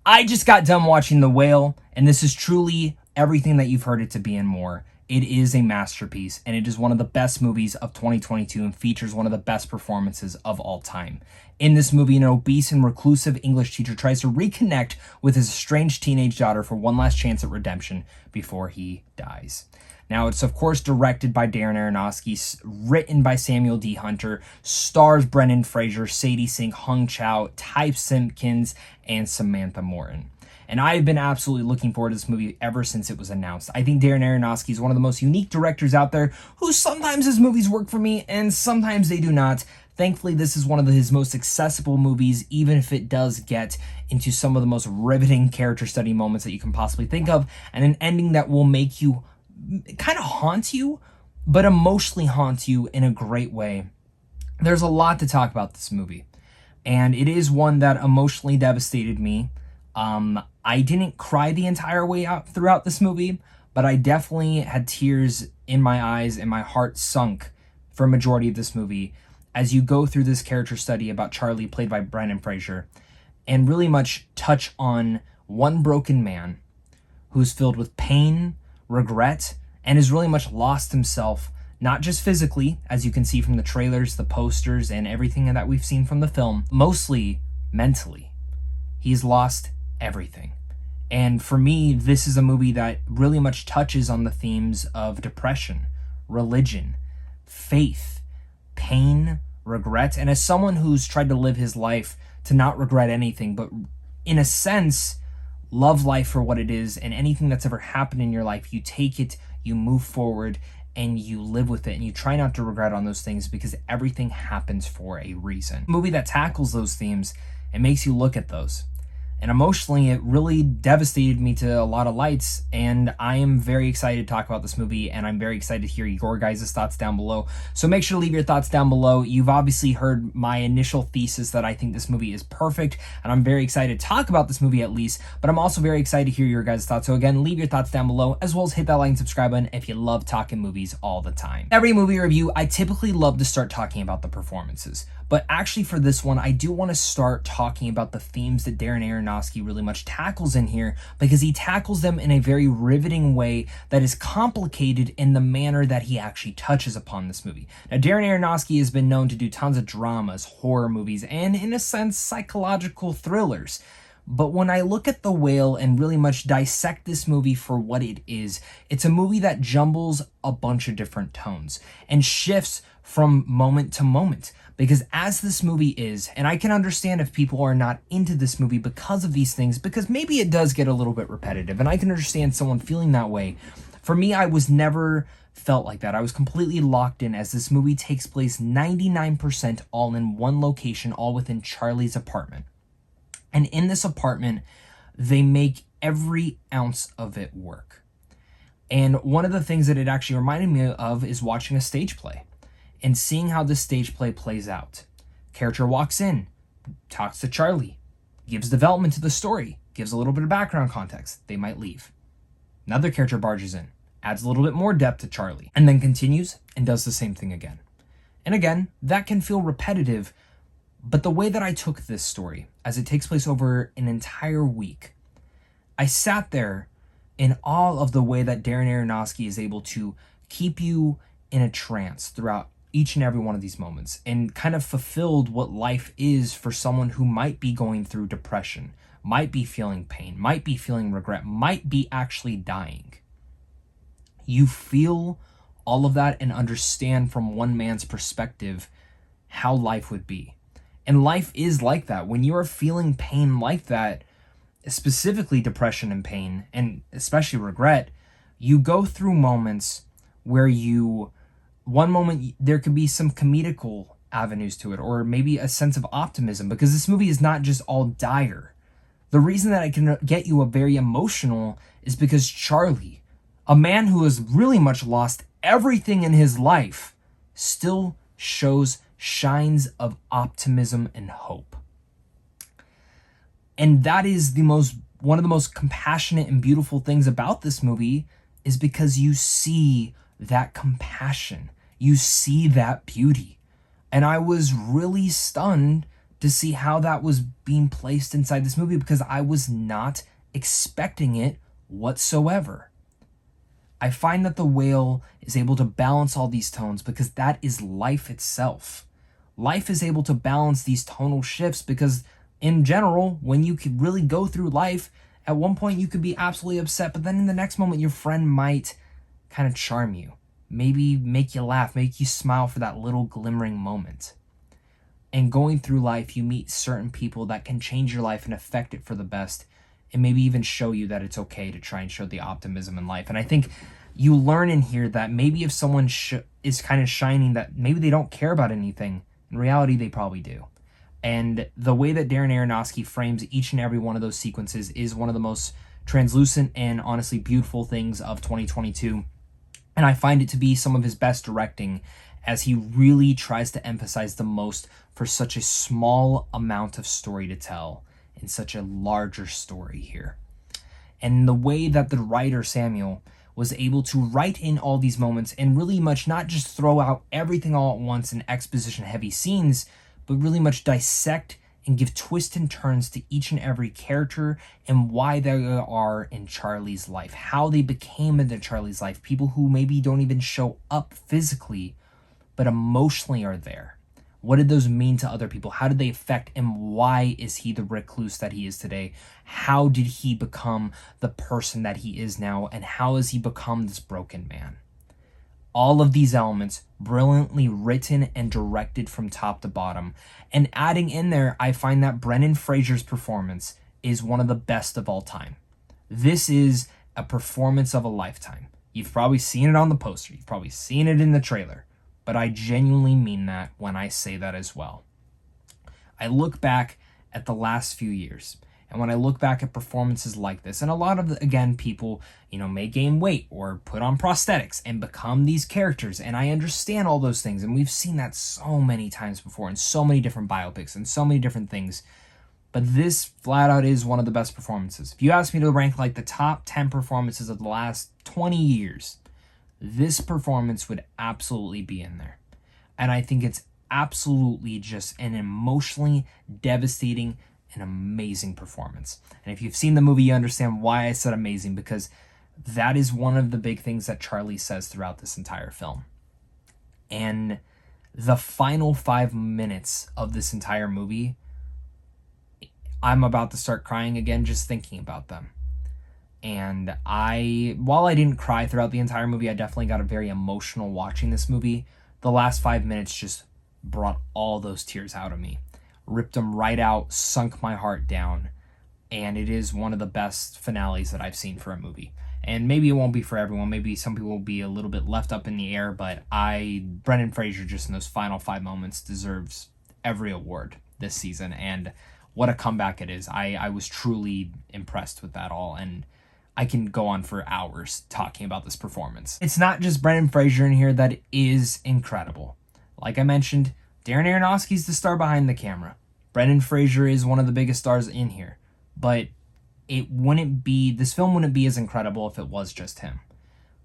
I just got done watching The Whale, and this is truly everything that you've heard it to be and more. It is a masterpiece, and it is one of the best movies of 2022 and features one of the best performances of all time. In this movie, an obese and reclusive English teacher tries to reconnect with his estranged teenage daughter for one last chance at redemption before he dies. Now, it's of course directed by Darren Aronofsky, written by Samuel D. Hunter, stars Brendan Fraser, Sadie Sink, Chau, Ty Simpkins, and Samantha Morton. And I have been absolutely looking forward to this movie ever since it was announced. I think Darren Aronofsky is one of the most unique directors out there who sometimes his movies work for me and sometimes they do not. Thankfully, this is one of his most accessible movies, even if it does get into some of the most riveting character study moments that you can possibly think of, and an ending that will make you kind of haunt you, but emotionally haunt you in a great way. There's a lot to talk about this movie, and it is one that emotionally devastated me. I didn't cry the entire way out throughout this movie, but I definitely had tears in my eyes and my heart sunk for a majority of this movie as you go through this character study about Charlie, played by Brendan Fraser, and really much touch on one broken man who's filled with pain, regret, and has really much lost himself, not just physically, as you can see from the trailers, the posters, and everything that we've seen from the film, mostly mentally. He's lost everything. And for me, this is a movie that really much touches on the themes of depression, religion, faith, pain, regret, and as someone who's tried to live his life to not regret anything, but in a sense, love life for what it is, and anything that's ever happened in your life, you take it, you move forward, and you live with it, and you try not to regret on those things because everything happens for a reason. A movie that tackles those themes and makes you look at those. And emotionally, it really devastated me to a lot of lights, and I am very excited to talk about this movie, and I'm very excited to hear your guys' thoughts down below. So make sure to leave your thoughts down below. You've obviously heard my initial thesis that I think this movie is perfect, and I'm very excited to talk about this movie at least, but I'm also very excited to hear your guys' thoughts. So again, leave your thoughts down below, as well as hit that like and subscribe button if you love talking movies all the time. Every movie review, I typically love to start talking about the performances. But actually for this one, I do want to start talking about the themes that Darren Aronofsky really much tackles in here, because he tackles them in a very riveting way that is complicated in the manner that he actually touches upon this movie. Now, Darren Aronofsky has been known to do tons of dramas, horror movies, and in a sense, psychological thrillers. But when I look at The Whale and really much dissect this movie for what it is, it's a movie that jumbles a bunch of different tones and shifts from moment to moment. Because as this movie is, and I can understand if people are not into this movie because of these things, because maybe it does get a little bit repetitive, and I can understand someone feeling that way. For me, I was never felt like that. I was completely locked in, as this movie takes place 99% all in one location, all within Charlie's apartment. And in this apartment, they make every ounce of it work. And one of the things that it actually reminded me of is watching a stage play and seeing how this stage play plays out. Character walks in, talks to Charlie, gives development to the story, gives a little bit of background context. They might leave. Another character barges in, adds a little bit more depth to Charlie, and then continues and does the same thing again. And again, that can feel repetitive, but the way that I took this story, as it takes place over an entire week, I sat there in awe of the way that Darren Aronofsky is able to keep you in a trance throughout each and every one of these moments, and kind of fulfilled what life is for someone who might be going through depression, might be feeling pain, might be feeling regret, might be actually dying. You feel all of that and understand from one man's perspective how life would be. And life is like that. When you are feeling pain like that, specifically depression and pain, and especially regret, you go through moments where one moment there could be some comedical avenues to it, or maybe a sense of optimism, because this movie is not just all dire. The reason that I can get you a very emotional is because Charlie, a man who has really much lost everything in his life, still shows shines of optimism and hope. And that is one of the most compassionate and beautiful things about this movie, is because you see that compassion, you see that beauty. And I was really stunned to see how that was being placed inside this movie, because I was not expecting it whatsoever. I find that The Whale is able to balance all these tones because that is life itself. Life is able to balance these tonal shifts because, in general, when you could really go through life, at one point you could be absolutely upset, but then in the next moment your friend might kind of charm you, maybe make you laugh, make you smile for that little glimmering moment. And going through life, you meet certain people that can change your life and affect it for the best, and maybe even show you that it's okay to try and show the optimism in life. And I think you learn in here that maybe if someone is kind of shining, that maybe they don't care about anything, in reality they probably do. And the way that Darren Aronofsky frames each and every one of those sequences is one of the most translucent and honestly beautiful things of 2022. And I find it to be some of his best directing, as he really tries to emphasize the most for such a small amount of story to tell in such a larger story here. And the way that the writer, Samuel, was able to write in all these moments and really much not just throw out everything all at once in exposition-heavy scenes, but really much dissect and give twists and turns to each and every character and why they are in Charlie's life, how they became into Charlie's life, people who maybe don't even show up physically, but emotionally are there. What did those mean to other people? How did they affect, and why is he the recluse that he is today? How did he become the person that he is now, and how has he become this broken man? All of these elements brilliantly written and directed from top to bottom. And adding in there, I find that Brendan Fraser's performance is one of the best of all time. This is a performance of a lifetime. You've probably seen it on the poster. You've probably seen it in the trailer. But I genuinely mean that when I say that as well. I look back at the last few years, and when I look back at performances like this, and a lot of, again, people, may gain weight or put on prosthetics and become these characters, and I understand all those things, and we've seen that so many times before in so many different biopics and so many different things, but this flat out is one of the best performances. If you ask me to rank like the top 10 performances of the last 20 years, this performance would absolutely be in there. And I think it's absolutely just an emotionally devastating and amazing performance. And if you've seen the movie, you understand why I said amazing, because that is one of the big things that Charlie says throughout this entire film. And the final 5 minutes of this entire movie, I'm about to start crying again just thinking about them. And while I didn't cry throughout the entire movie, I definitely got very emotional watching this movie. The last 5 minutes just brought all those tears out of me. Ripped them right out, sunk my heart down. And it is one of the best finales that I've seen for a movie. And maybe it won't be for everyone. Maybe some people will be a little bit left up in the air. But Brendan Fraser, just in those final 5 moments, deserves every award this season. And what a comeback it is. I was truly impressed with that all. And I can go on for hours talking about this performance. It's not just Brendan Fraser in here that is incredible. Like I mentioned, Darren Aronofsky's the star behind the camera. Brendan Fraser is one of the biggest stars in here. But this film wouldn't be as incredible if it was just him.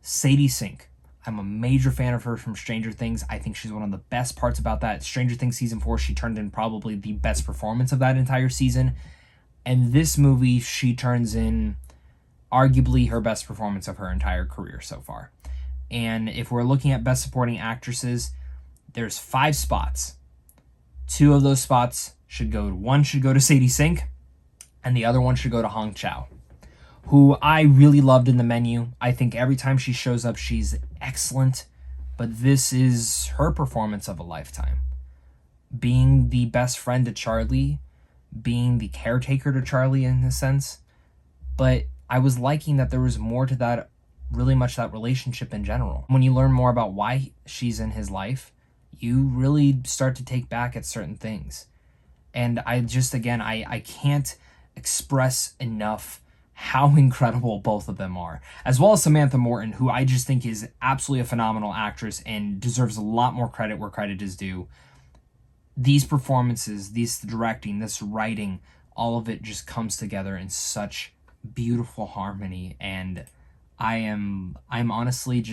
Sadie Sink. I'm a major fan of her from Stranger Things. I think she's one of the best parts about that. Stranger Things season 4, she turned in probably the best performance of that entire season. And this movie, she turns in arguably her best performance of her entire career so far. And if we're looking at best supporting actresses, there's 5 spots. 2 of those spots one should go to Sadie Sink, and the other one should go to Chau, who I really loved in The Menu. I think every time she shows up, she's excellent, but this is her performance of a lifetime. Being the best friend to Charlie, being the caretaker to Charlie in a sense, but I was liking that there was more to that, really much that relationship in general. When you learn more about why she's in his life, you really start to take back at certain things. And I can't express enough how incredible both of them are. As well as Samantha Morton, who I just think is absolutely a phenomenal actress and deserves a lot more credit where credit is due. These performances, this directing, this writing, all of it just comes together in such beautiful harmony, and I'm honestly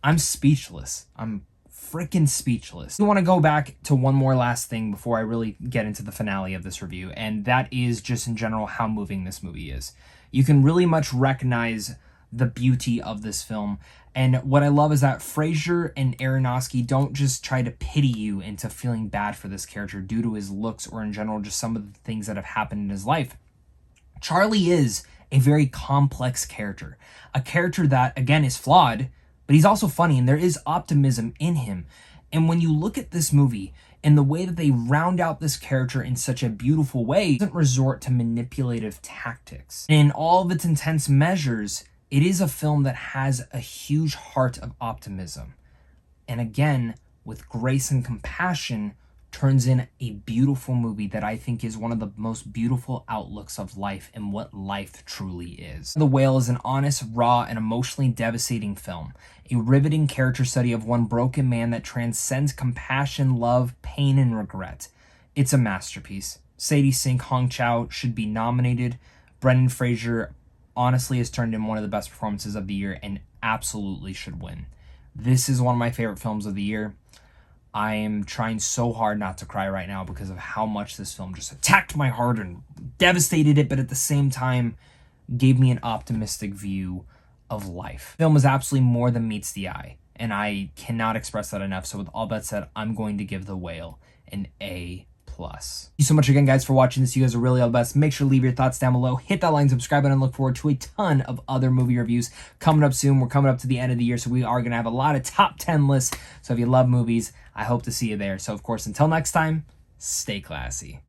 I'm speechless. I'm freaking speechless. I want to go back to one more last thing before I really get into the finale of this review, and that is just in general how moving this movie is. You can really much recognize the beauty of this film, and what I love is that Fraser and Aronofsky don't just try to pity you into feeling bad for this character due to his looks or in general just some of the things that have happened in his life. Charlie is a very complex character, a character that, again, is flawed, but he's also funny, and there is optimism in him. And when you look at this movie and the way that they round out this character in such a beautiful way, it doesn't resort to manipulative tactics. In all of its intense measures, it is a film that has a huge heart of optimism. And again, with grace and compassion, turns in a beautiful movie that I think is one of the most beautiful outlooks of life and what life truly is. The Whale is an honest, raw, and emotionally devastating film. A riveting character study of one broken man that transcends compassion, love, pain, and regret. It's a masterpiece. Sadie Sink, Chau should be nominated. Brendan Fraser honestly has turned in one of the best performances of the year and absolutely should win. This is one of my favorite films of the year. I am trying so hard not to cry right now because of how much this film just attacked my heart and devastated it, but at the same time gave me an optimistic view of life. The film is absolutely more than meets the eye, and I cannot express that enough. So with all that said, I'm going to give The Whale an A+. Thank you so much again, guys, for watching this. You guys are really all the best. Make sure to leave your thoughts down below. Hit that like and subscribe button, and look forward to a ton of other movie reviews coming up soon. We're coming up to the end of the year, so we are going to have a lot of top 10 lists. So if you love movies, I hope to see you there. So, of course, until next time, stay classy.